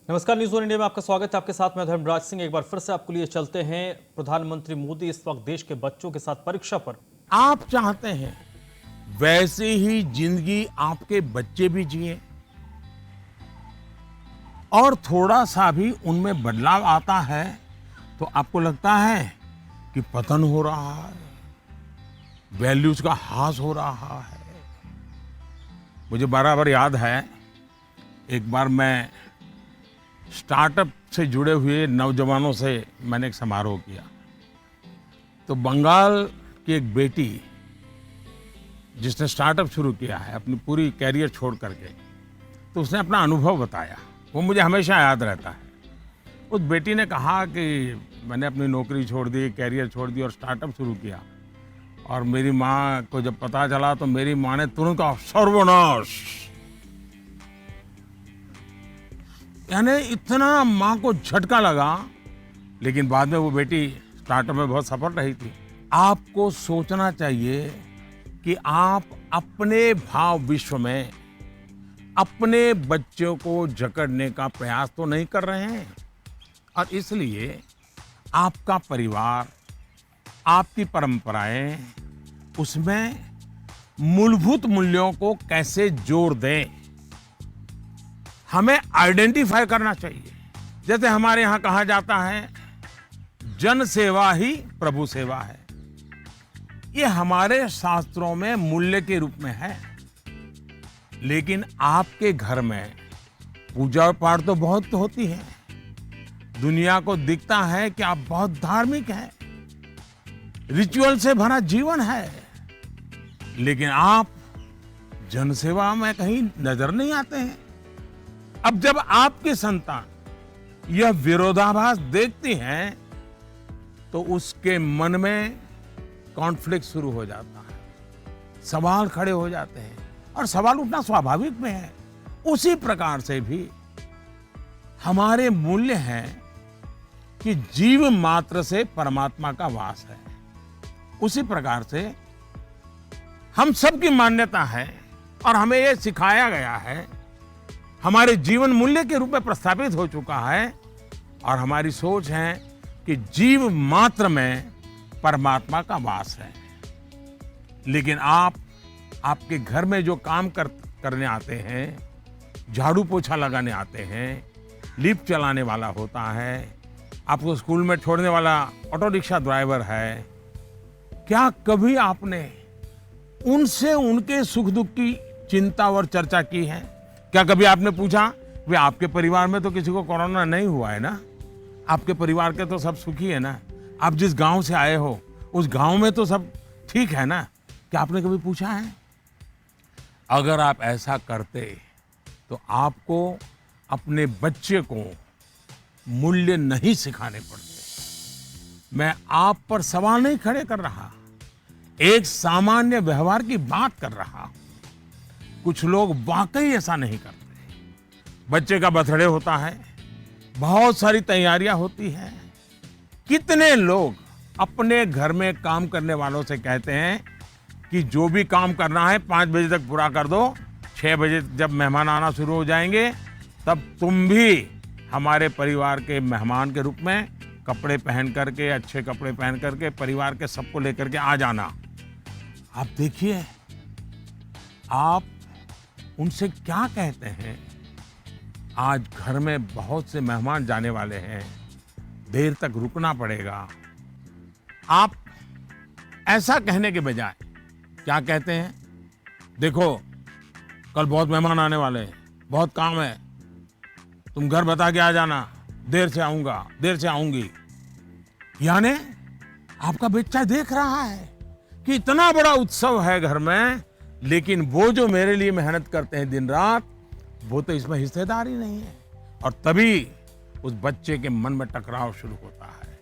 नमस्कार, news one India में आपका स्वागत है। आपके साथ मैं धर्मराज सिंह। एक बार फिर से आपके लिए चलते हैं। प्रधानमंत्री मोदी इस वक्त देश के बच्चों के साथ परीक्षा पर। आप चाहते हैं वैसे ही जिंदगी आपके बच्चे भी जिए और थोड़ा सा भी उनमें बदलाव आता है तो आपको लगता है कि पतन हो रहा है, वैल्यूज का ह्रास हो रहा है। मुझे बराबर याद है, एक बार मैं स्टार्टअप से जुड़े हुए नौजवानों से मैंने एक समारोह किया। तो बंगाल की एक बेटी जिसने स्टार्टअप शुरू किया है अपनी पूरी कैरियर छोड़ करके, तो उसने अपना अनुभव बताया, वो मुझे हमेशा याद रहता है। उस बेटी ने कहा कि मैंने अपनी नौकरी छोड़ दी, कैरियर छोड़ दी और स्टार्टअप शुरू किया, और मेरी माँ को जब पता चला तो मेरी माँ ने तुरंत कहा सर्वनाश। यानी इतना माँ को झटका लगा, लेकिन बाद में वो बेटी स्टार्टअप में बहुत सफल रही थी। आपको सोचना चाहिए कि आप अपने भाव विश्व में अपने बच्चों को जकड़ने का प्रयास तो नहीं कर रहे हैं, और इसलिए आपका परिवार, आपकी परंपराएं, उसमें मूलभूत मूल्यों को कैसे जोड़ दें, हमें आइडेंटिफाई करना चाहिए। जैसे हमारे यहां कहा जाता है, जन सेवा ही प्रभु सेवा है। ये हमारे शास्त्रों में मूल्य के रूप में है। लेकिन आपके घर में पूजा पाठ तो बहुत होती है, दुनिया को दिखता है कि आप बहुत धार्मिक हैं, रिचुअल से भरा जीवन है, लेकिन आप जनसेवा में कहीं नजर नहीं आते हैं। अब जब आपकी संतान यह विरोधाभास देखती हैं तो उसके मन में कॉन्फ्लिक्ट शुरू हो जाता है, सवाल खड़े हो जाते हैं, और सवाल उठना स्वाभाविक में है। उसी प्रकार से भी हमारे मूल्य हैं कि जीव मात्र से परमात्मा का वास है। उसी प्रकार से हम सबकी मान्यता है और हमें यह सिखाया गया है, हमारे जीवन मूल्य के रूप में प्रस्थापित हो चुका है, और हमारी सोच है कि जीव मात्र में परमात्मा का वास है। लेकिन आपके घर में जो काम करने आते हैं, झाड़ू पोछा लगाने आते हैं, लिफ्ट चलाने वाला होता है, आपको स्कूल में छोड़ने वाला ऑटो रिक्शा ड्राइवर है, क्या कभी आपने उनसे उनके सुख दुख की चिंता और चर्चा की है? क्या कभी आपने पूछा कि आपके परिवार में तो किसी को कोरोना नहीं हुआ है ना? आपके परिवार के तो सब सुखी है ना? आप जिस गांव से आए हो उस गांव में तो सब ठीक है ना? क्या आपने कभी पूछा है? अगर आप ऐसा करते तो आपको अपने बच्चे को मूल्य नहीं सिखाने पड़ते। मैं आप पर सवाल नहीं खड़े कर रहा, एक सामान्य व्यवहार की बात कर रहा हूं। कुछ लोग वाकई ऐसा नहीं करते। बच्चे का बर्थडे होता है, बहुत सारी तैयारियां होती हैं। कितने लोग अपने घर में काम करने वालों से कहते हैं कि जो भी काम करना है 5 बजे तक पूरा कर दो, 6 बजे जब मेहमान आना शुरू हो जाएंगे तब तुम भी हमारे परिवार के मेहमान के रूप में कपड़े पहन करके, अच्छे कपड़े पहन करके परिवार के सबको लेकर के आ जाना। आप देखिए, आप उनसे क्या कहते हैं? आज घर में बहुत से मेहमान जाने वाले हैं, देर तक रुकना पड़ेगा। आप ऐसा कहने के बजाय क्या कहते हैं? देखो, कल बहुत मेहमान आने वाले हैं, बहुत काम है, तुम घर बता के आ जाना, देर से आऊंगा, देर से आऊंगी। यानी आपका बच्चा देख रहा है कि इतना बड़ा उत्सव है घर में, लेकिन वो जो मेरे लिए मेहनत करते हैं दिन रात, वो तो इसमें हिस्सेदार ही नहीं है। और तभी उस बच्चे के मन में टकराव शुरू होता है।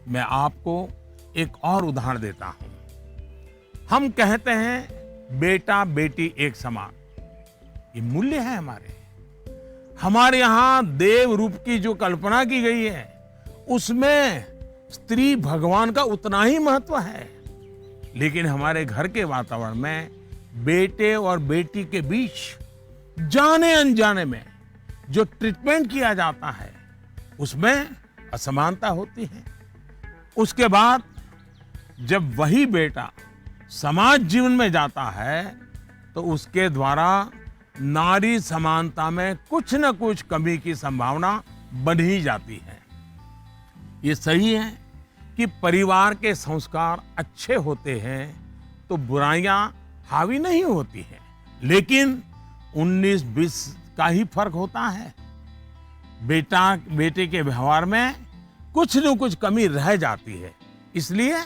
मैं आपको एक और उदाहरण देता हूं। हम कहते हैं बेटा बेटी एक समान, ये मूल्य है हमारे यहां देव रूप की जो कल्पना की गई है, उसमें स्त्री भगवान का उतना ही महत्व है। लेकिन हमारे घर के वातावरण में बेटे और बेटी के बीच जाने अनजाने में जो ट्रीटमेंट किया जाता है उसमें असमानता होती है। उसके बाद जब वही बेटा समाज जीवन में जाता है तो उसके द्वारा नारी समानता में कुछ न कुछ कमी की संभावना बन ही जाती है। ये सही है कि परिवार के संस्कार अच्छे होते हैं तो बुराइयां हावी नहीं होती हैं, लेकिन 19-20 का ही फर्क होता है। बेटे के व्यवहार में कुछ न कुछ कमी रह जाती है। इसलिए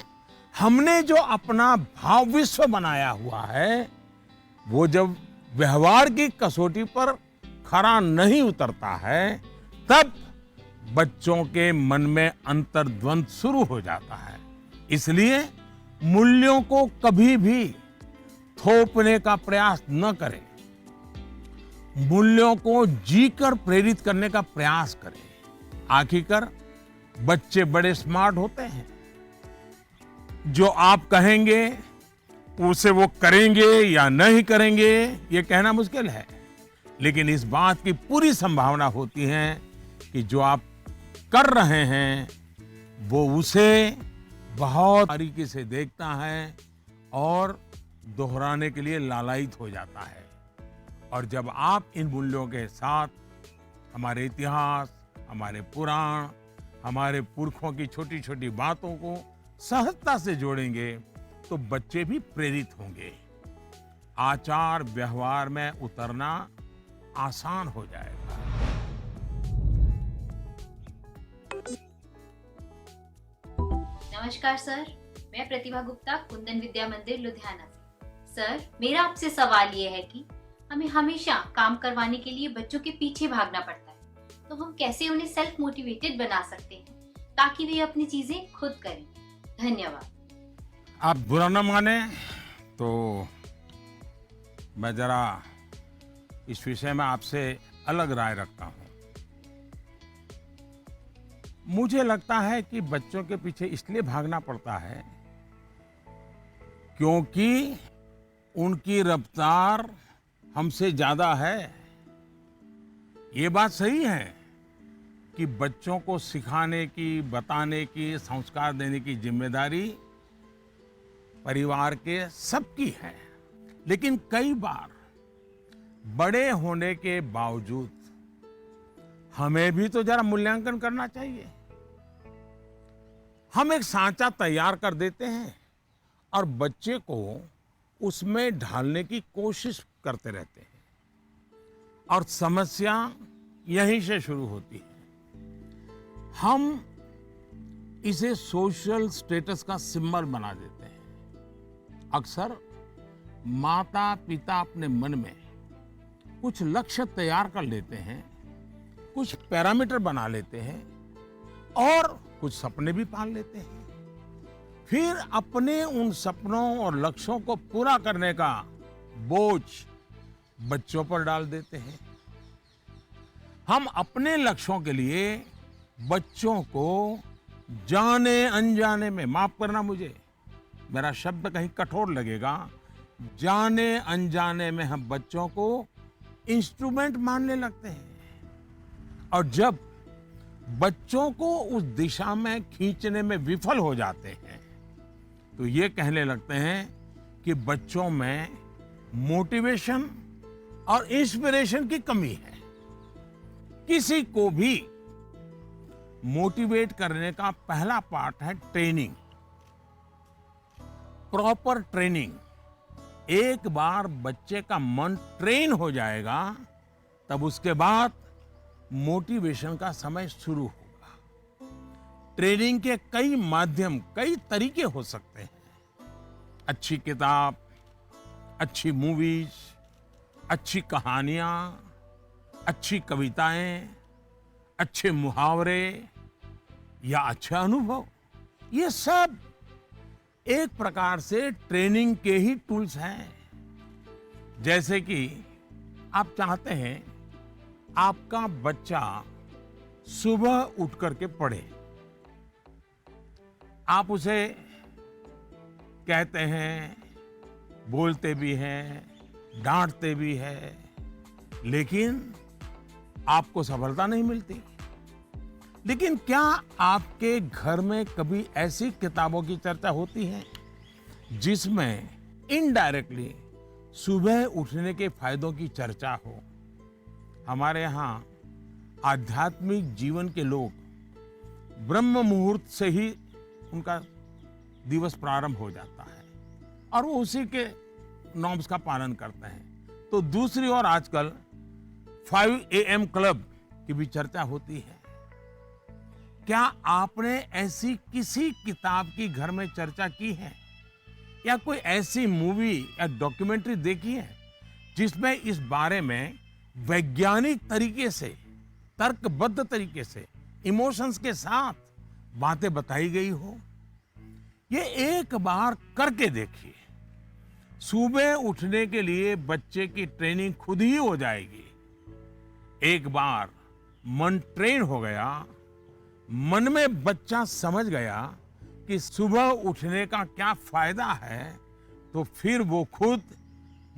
हमने जो अपना भाव विश्व बनाया हुआ है वो जब व्यवहार की कसौटी पर खरा नहीं उतरता है तब बच्चों के मन में अंतर्द्वंद शुरू हो जाता है। इसलिए मूल्यों को कभी भी थोपने का प्रयास न करें, मूल्यों को जीकर प्रेरित करने का प्रयास करें। आखिरकार बच्चे बड़े स्मार्ट होते हैं। जो आप कहेंगे उसे वो करेंगे या नहीं करेंगे ये कहना मुश्किल है, लेकिन इस बात की पूरी संभावना होती है कि जो आप कर रहे हैं वो उसे बहुत बारीकी से देखता है और दोहराने के लिए लालायित हो जाता है। और जब आप इन मूल्यों के साथ हमारे इतिहास, हमारे पुराण, हमारे पुरखों की छोटी छोटी बातों को सहजता से जोड़ेंगे तो बच्चे भी प्रेरित होंगे। आचार व्यवहार में उतरना आसान हो जाएगा। नमस्कार सर, मैं प्रतिभा गुप्ता, कुंदन विद्या मंदिर लुधियाना से। सर, मेरा आपसे सवाल ये है कि हमें हमेशा काम करवाने के लिए बच्चों के पीछे भागना पड़ता है, तो हम कैसे उन्हें सेल्फ मोटिवेटेड बना सकते हैं ताकि वे अपनी चीजें खुद करें? धन्यवाद। आप बुरा न माने तो मैं जरा इस विषय में आपसे अलग राय रखता हूं। मुझे लगता है कि बच्चों के पीछे इसलिए भागना पड़ता है क्योंकि उनकी रफ्तार हमसे ज्यादा है। ये बात सही है कि बच्चों को सिखाने की, बताने की, संस्कार देने की जिम्मेदारी परिवार के सबकी है, लेकिन कई बार बड़े होने के बावजूद हमें भी तो जरा मूल्यांकन करना चाहिए। हम एक सांचा तैयार कर देते हैं और बच्चे को उसमें ढालने की कोशिश करते रहते हैं और समस्या यहीं से शुरू होती है। हम इसे सोशल स्टेटस का सिंबल बना देते हैं। अक्सर माता पिता अपने मन में कुछ लक्ष्य तैयार कर लेते हैं, कुछ पैरामीटर बना लेते हैं और कुछ सपने भी पाल लेते हैं। फिर अपने उन सपनों और लक्ष्यों को पूरा करने का बोझ बच्चों पर डाल देते हैं। हम अपने लक्ष्यों के लिए बच्चों को जाने अनजाने में, माफ करना मुझे, मेरा शब्द कहीं कठोर लगेगा, जाने अनजाने में हम बच्चों को इंस्ट्रूमेंट मानने लगते हैं। और जब बच्चों को उस दिशा में खींचने में विफल हो जाते हैं तो ये कहने लगते हैं कि बच्चों में मोटिवेशन और इंस्पिरेशन की कमी है। किसी को भी मोटिवेट करने का पहला पार्ट है ट्रेनिंग, प्रॉपर ट्रेनिंग। एक बार बच्चे का मन ट्रेन हो जाएगा तब उसके बाद मोटिवेशन का समय शुरू होगा। ट्रेनिंग के कई माध्यम, कई तरीके हो सकते हैं। अच्छी किताब, अच्छी मूवीज, अच्छी कहानियां, अच्छी कविताएं, अच्छे मुहावरे या अच्छा अनुभव, ये सब एक प्रकार से ट्रेनिंग के ही टूल्स हैं। जैसे कि आप चाहते हैं आपका बच्चा सुबह उठ करके पढ़े, आप उसे कहते हैं, बोलते भी हैं, डांटते भी हैं, लेकिन आपको सफलता नहीं मिलती। लेकिन क्या आपके घर में कभी ऐसी किताबों की चर्चा होती है जिसमें इनडायरेक्टली सुबह उठने के फायदों की चर्चा हो? हमारे यहाँ आध्यात्मिक जीवन के लोग ब्रह्म मुहूर्त से ही उनका दिवस प्रारंभ हो जाता है और वो उसी के नॉर्म्स का पालन करते हैं। तो दूसरी ओर आजकल 5 AM क्लब की भी चर्चा होती है। क्या आपने ऐसी किसी किताब की घर में चर्चा की है या कोई ऐसी मूवी या डॉक्यूमेंट्री देखी है जिसमें इस बारे में वैज्ञानिक तरीके से, तर्कबद्ध तरीके से, इमोशंस के साथ बातें बताई गई हो? ये एक बार करके देखिए। सुबह उठने के लिए बच्चे की ट्रेनिंग खुद ही हो जाएगी। एक बार मन ट्रेन हो गया, मन में बच्चा समझ गया कि सुबह उठने का क्या फायदा है, तो फिर वो खुद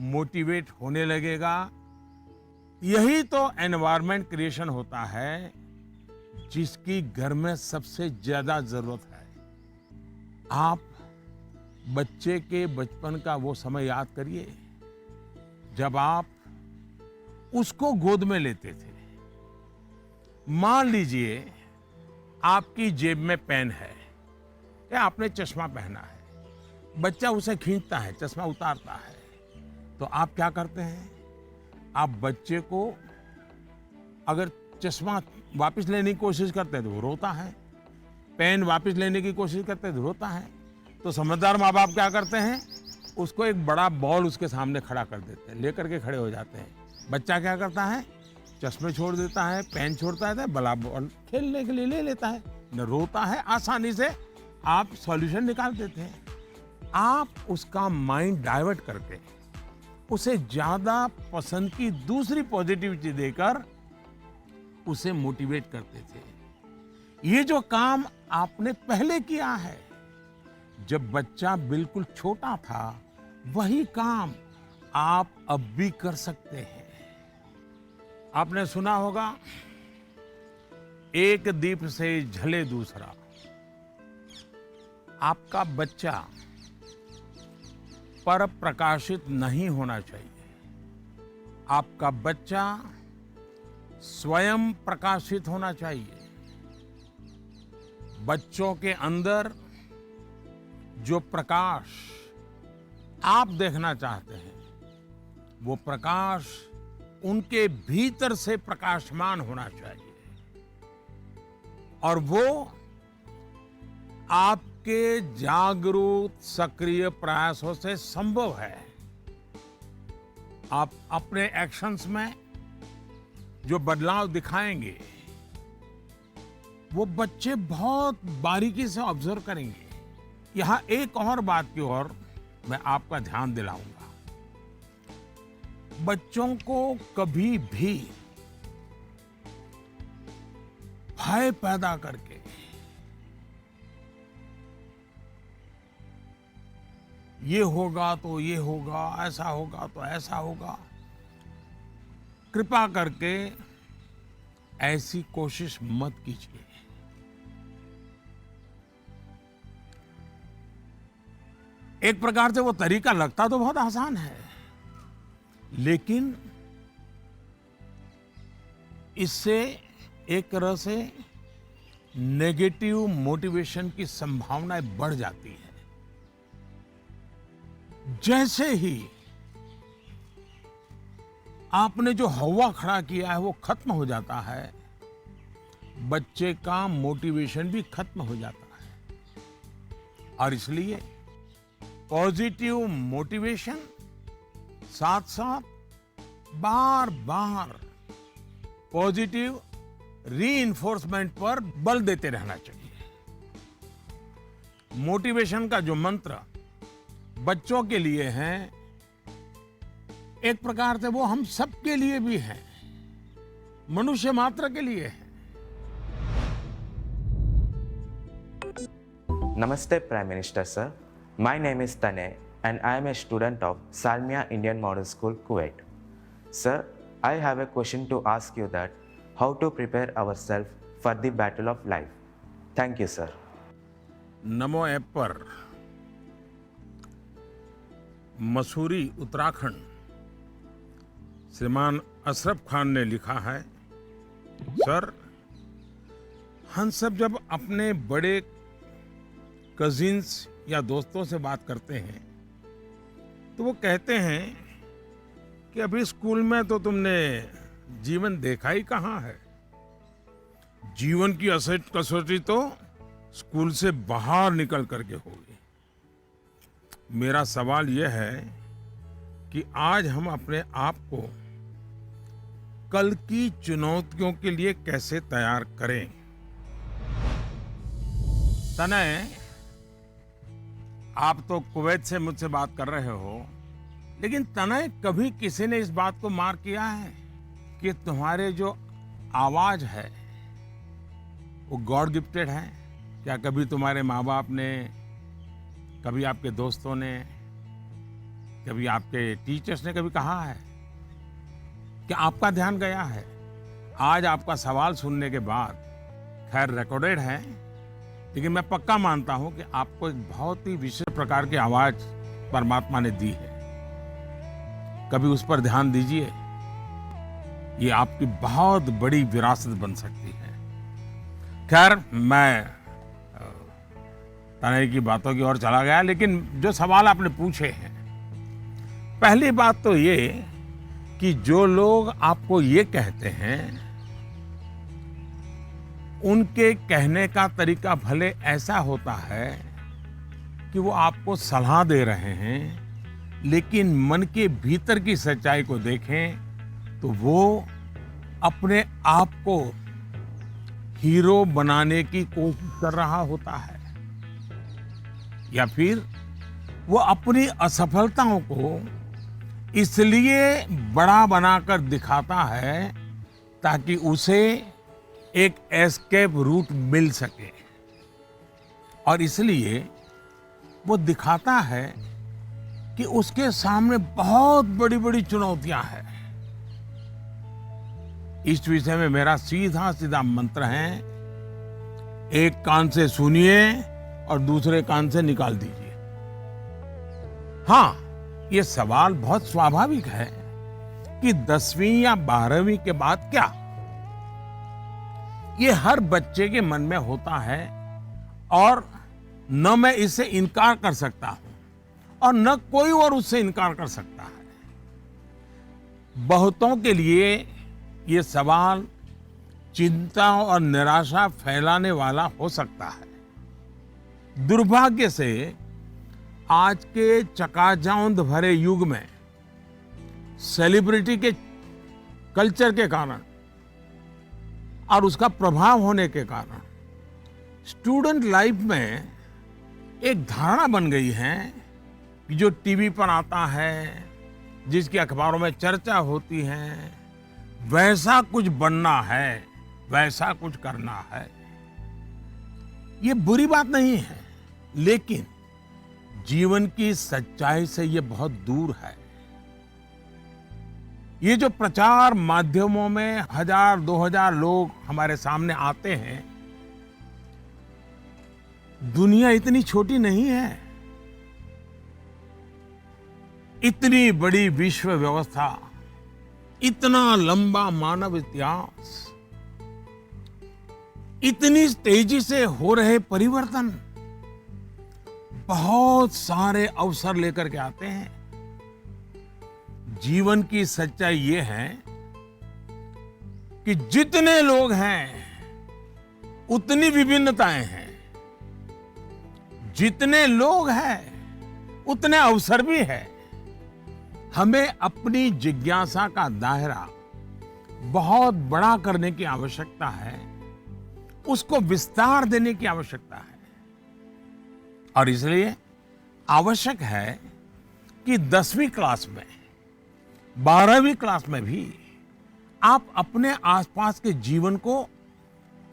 मोटिवेट होने लगेगा। यही तो एनवायरनमेंट क्रिएशन होता है जिसकी घर में सबसे ज्यादा जरूरत है। आप बच्चे के बचपन का वो समय याद करिए जब आप उसको गोद में लेते थे। मान लीजिए आपकी जेब में पेन है या आपने चश्मा पहना है, बच्चा उसे खींचता है, चश्मा उतारता है, तो आप क्या करते हैं? आप बच्चे को अगर चश्मा वापस लेने की कोशिश करते हैं तो वो रोता है, पेन वापस लेने की कोशिश करते हैं तो रोता है। तो समझदार माँ बाप क्या करते हैं? उसको एक बड़ा बॉल उसके सामने खड़ा कर देते हैं, लेकर के खड़े हो जाते हैं। बच्चा क्या करता है? चश्मे छोड़ देता है, पेन छोड़ता है, बड़ा बॉल खेलने के लिए ले लेता है, न रोता है। आसानी से आप सॉल्यूशन निकाल देते हैं। आप उसका माइंड डाइवर्ट करके उसे ज्यादा पसंद की दूसरी पॉजिटिविटी देकर उसे मोटिवेट करते थे। ये जो काम आपने पहले किया है जब बच्चा बिल्कुल छोटा था, वही काम आप अब भी कर सकते हैं। आपने सुना होगा, एक दीप से झले दूसरा। आपका बच्चा पर प्रकाशित नहीं होना चाहिए। आपका बच्चा स्वयं प्रकाशित होना चाहिए। बच्चों के अंदर जो प्रकाश आप देखना चाहते हैं, वो प्रकाश उनके भीतर से प्रकाशमान होना चाहिए और वो आपके जागरूक सक्रिय प्रयासों से संभव है। आप अपने एक्शंस में जो बदलाव दिखाएंगे वो बच्चे बहुत बारीकी से ऑब्जर्व करेंगे। यहां एक और बात की ओर मैं आपका ध्यान दिलाऊंगा। बच्चों को कभी भी भय पैदा करके ये होगा तो ये होगा, ऐसा होगा तो ऐसा होगा, कृपा करके ऐसी कोशिश मत कीजिए। एक प्रकार से वो तरीका लगता तो बहुत आसान है, लेकिन इससे एक तरह से नेगेटिव मोटिवेशन की संभावनाएं बढ़ जाती है। जैसे ही आपने जो हवा खड़ा किया है वो खत्म हो जाता है, बच्चे का मोटिवेशन भी खत्म हो जाता है। और इसलिए पॉजिटिव मोटिवेशन साथ साथ बार बार पॉजिटिव रीइंफोर्समेंट पर बल देते रहना चाहिए। मोटिवेशन का जो मंत्र बच्चों के लिए है, एक प्रकार से वो हम सबके लिए भी है, मनुष्य मात्र के लिए है। Namaste Prime Minister sir. My name is Tanay and I am a student of Salmia Indian Model School, Kuwait. Sir, I have a question to ask you that how to prepare ourselves for the battle of life. Thank you, sir. NaMo app पर मसूरी उत्तराखंड श्रीमान अशरफ खान ने लिखा है, sir हम सब जब अपने बड़े कजिन्स या दोस्तों से बात करते हैं तो वो कहते हैं कि अभी स्कूल में तो तुमने जीवन देखा ही कहाँ है। जीवन की असली कसौटी तो स्कूल से बाहर निकल करके होगी। मेरा सवाल यह है कि आज हम अपने आप को कल की चुनौतियों के लिए कैसे तैयार करें। तनय, आप तो कुवैत से मुझसे बात कर रहे हो, लेकिन तनय कभी किसी ने इस बात को मार्क किया है कि तुम्हारे जो आवाज है वो गॉड गिफ्टेड है? क्या कभी तुम्हारे माँ बाप ने, कभी आपके दोस्तों ने, कभी आपके टीचर्स ने कभी कहा है कि आपका ध्यान गया है? आज आपका सवाल सुनने के बाद, खैर रिकॉर्डेड है, लेकिन मैं पक्का मानता हूं कि आपको एक बहुत ही विशेष प्रकार की आवाज परमात्मा ने दी है। कभी उस पर ध्यान दीजिए, ये आपकी बहुत बड़ी विरासत बन सकती है। खैर, मैं तनय की बातों की ओर चला गया, लेकिन जो सवाल आपने पूछे हैं, पहली बात तो ये कि जो लोग आपको ये कहते हैं उनके कहने का तरीका भले ऐसा होता है कि वो आपको सलाह दे रहे हैं, लेकिन मन के भीतर की सच्चाई को देखें तो वो अपने आप को हीरो बनाने की कोशिश कर रहा होता है, या फिर वो अपनी असफलताओं को इसलिए बड़ा बनाकर दिखाता है ताकि उसे एक एस्केप रूट मिल सके, और इसलिए वो दिखाता है कि उसके सामने बहुत बड़ी बड़ी चुनौतियां हैं। इस विषय में मेरा सीधा सीधा मंत्र है, एक कान से सुनिए और दूसरे कान से निकाल दीजिए। हाँ, ये सवाल बहुत स्वाभाविक है कि 10वीं या 12वीं के बाद क्या? ये हर बच्चे के मन में होता है, और न मैं इससे इनकार कर सकता हूं और न कोई और उससे इनकार कर सकता है। बहुतों के लिए ये सवाल चिंता और निराशा फैलाने वाला हो सकता है। दुर्भाग्य से आज के चकाचौंध भरे युग में सेलिब्रिटी के कल्चर के कारण और उसका प्रभाव होने के कारण स्टूडेंट लाइफ में एक धारणा बन गई है कि जो टीवी पर आता है, जिसकी अखबारों में चर्चा होती है, वैसा कुछ बनना है, वैसा कुछ करना है। ये बुरी बात नहीं है, लेकिन जीवन की सच्चाई से ये बहुत दूर है। ये जो प्रचार माध्यमों में 1000-2000 लोग हमारे सामने आते हैं, दुनिया इतनी छोटी नहीं है। इतनी बड़ी विश्व व्यवस्था, इतना लंबा मानव इतिहास, इतनी तेजी से हो रहे परिवर्तन बहुत सारे अवसर लेकर के आते हैं। जीवन की सच्चाई ये है कि जितने लोग हैं उतनी विभिन्नताएं हैं, जितने लोग हैं उतने अवसर भी है। हमें अपनी जिज्ञासा का दायरा बहुत बड़ा करने की आवश्यकता है, उसको विस्तार देने की आवश्यकता है, और इसलिए आवश्यक है कि 10वीं क्लास में, 12वीं क्लास में भी आप अपने आसपास के जीवन को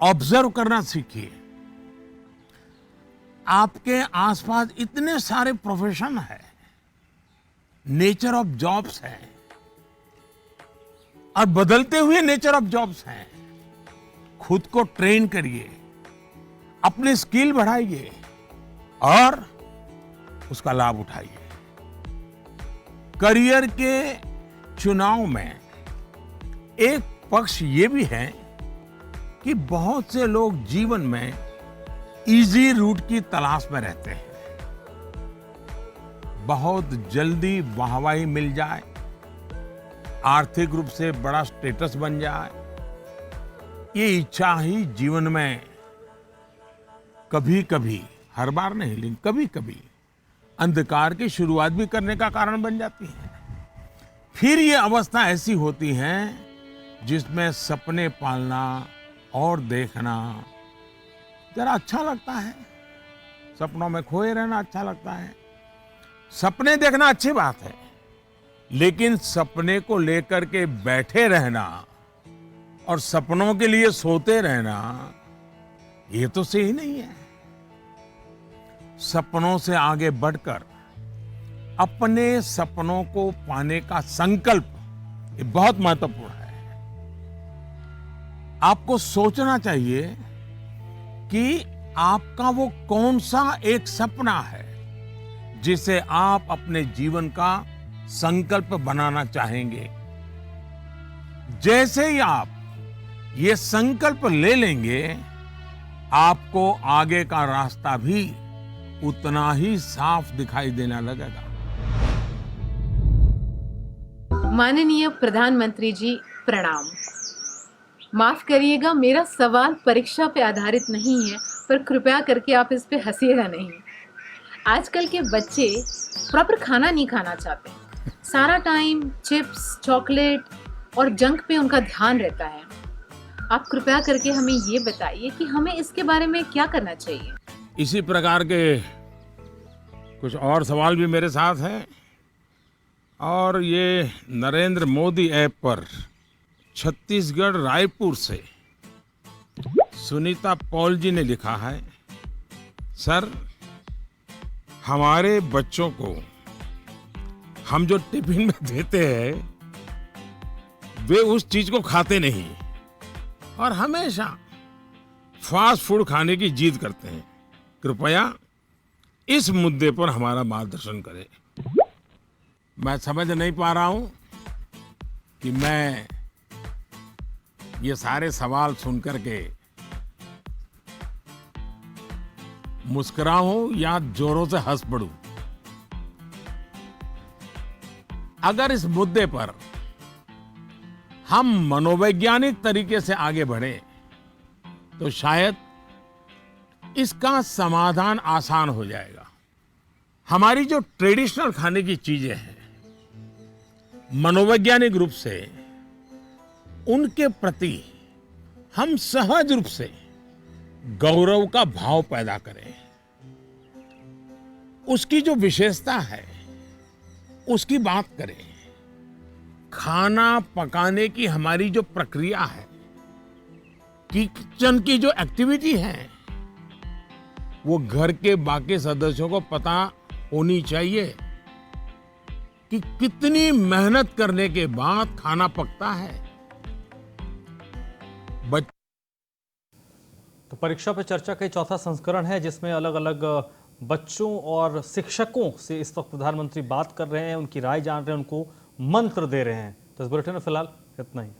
ऑब्जर्व करना सीखिए। आपके आसपास इतने सारे प्रोफेशन है, नेचर ऑफ जॉब्स है, और बदलते हुए नेचर ऑफ जॉब्स हैं। खुद को ट्रेन करिए, अपनी स्किल बढ़ाइए और उसका लाभ उठाइए। करियर के चुनाव में एक पक्ष ये भी है कि बहुत से लोग जीवन में इजी रूट की तलाश में रहते हैं। बहुत जल्दी वाहवाही मिल जाए, आर्थिक रूप से बड़ा स्टेटस बन जाए, ये इच्छा ही जीवन में कभी कभी, हर बार नहीं लेकिन कभी कभी अंधकार की शुरुआत भी करने का कारण बन जाती है। फिर ये अवस्था ऐसी होती है जिसमें सपने पालना और देखना जरा अच्छा लगता है, सपनों में खोए रहना अच्छा लगता है। सपने देखना अच्छी बात है, लेकिन सपने को लेकर के बैठे रहना और सपनों के लिए सोते रहना, ये तो सही नहीं है। सपनों से आगे बढ़कर अपने सपनों को पाने का संकल्प, ये बहुत महत्वपूर्ण है। आपको सोचना चाहिए कि आपका वो कौन सा एक सपना है जिसे आप अपने जीवन का संकल्प बनाना चाहेंगे। जैसे ही आप ये संकल्प ले लेंगे, आपको आगे का रास्ता भी उतना ही साफ दिखाई देने लगेगा। माननीय प्रधानमंत्री जी, प्रणाम। माफ करिएगा, मेरा सवाल परीक्षा पे आधारित नहीं है, पर कृपया करके आप इस पे हंसिएगा नहीं। आजकल के बच्चे प्रॉपर खाना नहीं खाना चाहते, सारा टाइम चिप्स, चॉकलेट और जंक पे उनका ध्यान रहता है। आप कृपया करके हमें ये बताइए कि हमें इसके बारे में क्या करना चाहिए। इसी प्रकार के कुछ और सवाल भी मेरे साथ हैं, और ये नरेंद्र मोदी ऐप पर छत्तीसगढ़ रायपुर से सुनीता पॉल जी ने लिखा है, सर हमारे बच्चों को हम जो टिफिन में देते हैं वे उस चीज को खाते नहीं और हमेशा फास्ट फूड खाने की जिद करते हैं। कृपया इस मुद्दे पर हमारा मार्गदर्शन करें। मैं समझ नहीं पा रहा हूं कि मैं ये सारे सवाल सुनकर के मुस्कुराऊं या जोरों से हंस पड़ूं। अगर इस मुद्दे पर हम मनोवैज्ञानिक तरीके से आगे बढ़े तो शायद इसका समाधान आसान हो जाएगा। हमारी जो ट्रेडिशनल खाने की चीजें हैं, मनोवैज्ञानिक रूप से उनके प्रति हम सहज रूप से गौरव का भाव पैदा करें। उसकी जो विशेषता है उसकी बात करें। खाना पकाने की हमारी जो प्रक्रिया है, किचन की जो एक्टिविटी है, वो घर के बाकी सदस्यों को पता होनी चाहिए कि कितनी मेहनत करने के बाद खाना पकता है। तो परीक्षा पे चर्चा का चौथा संस्करण है, जिसमें अलग अलग बच्चों और शिक्षकों से इस वक्त प्रधानमंत्री बात कर रहे हैं, उनकी राय जान रहे हैं, उनको मंत्र दे रहे हैं। तो इस बुलेटिन में फिलहाल इतना ही।